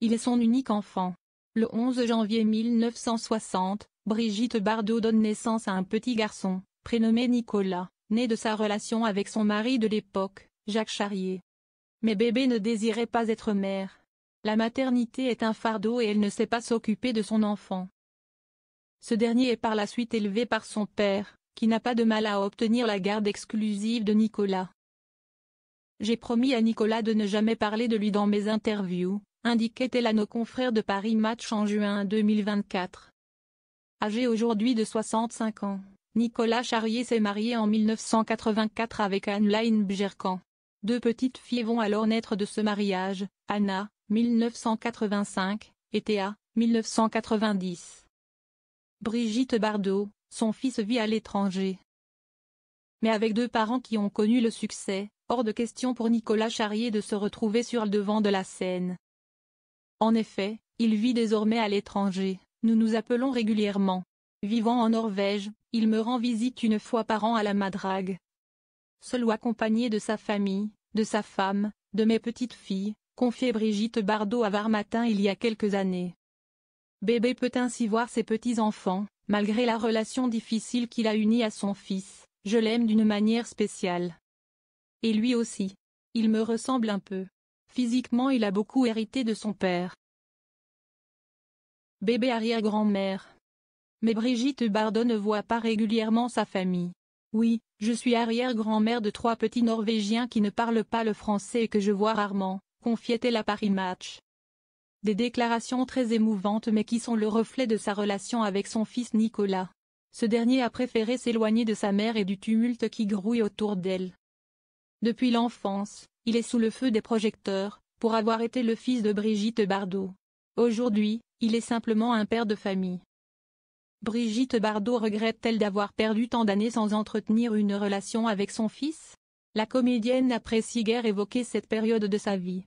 Il est son unique enfant. Le 11 janvier 1960, Brigitte Bardot donne naissance à un petit garçon, prénommé Nicolas, né de sa relation avec son mari de l'époque, Jacques Charrier. Mais bébé ne désirait pas être mère. La maternité est un fardeau et elle ne sait pas s'occuper de son enfant. Ce dernier est par la suite élevé par son père, qui n'a pas de mal à obtenir la garde exclusive de Nicolas. J'ai promis à Nicolas de ne jamais parler de lui dans mes interviews, indiquait-elle à nos confrères de Paris Match en juin 2024. Âgé aujourd'hui de 65 ans, Nicolas Charrier s'est marié en 1984 avec Anne-Laine Bjerkan. 2 petites filles vont alors naître de ce mariage, Anna, 1985, et Théa, 1990. Brigitte Bardot, son fils vit à l'étranger. Mais avec 2 parents qui ont connu le succès, hors de question pour Nicolas Charrier de se retrouver sur le devant de la scène. En effet, il vit désormais à l'étranger, nous nous appelons régulièrement. Vivant en Norvège, il me rend visite 1 fois par an à la Madrague. Seul ou accompagné de sa famille, de sa femme, de mes petites filles, confiait Brigitte Bardot à Var Matin il y a quelques années. Bébé peut ainsi voir ses petits-enfants, malgré la relation difficile qu'il a unie à son fils, je l'aime d'une manière spéciale. Et lui aussi. Il me ressemble un peu. Physiquement il a beaucoup hérité de son père. Bébé arrière-grand-mère. Mais Brigitte Bardot ne voit pas régulièrement sa famille. Oui, je suis arrière-grand-mère de 3 petits Norvégiens qui ne parlent pas le français et que je vois rarement, confiait-elle à Paris Match. Des déclarations très émouvantes mais qui sont le reflet de sa relation avec son fils Nicolas. Ce dernier a préféré s'éloigner de sa mère et du tumulte qui grouille autour d'elle. Depuis l'enfance, il est sous le feu des projecteurs, pour avoir été le fils de Brigitte Bardot. Aujourd'hui, il est simplement un père de famille. Brigitte Bardot regrette-t-elle d'avoir perdu tant d'années sans entretenir une relation avec son fils? La comédienne n'apprécie guère évoquer cette période de sa vie.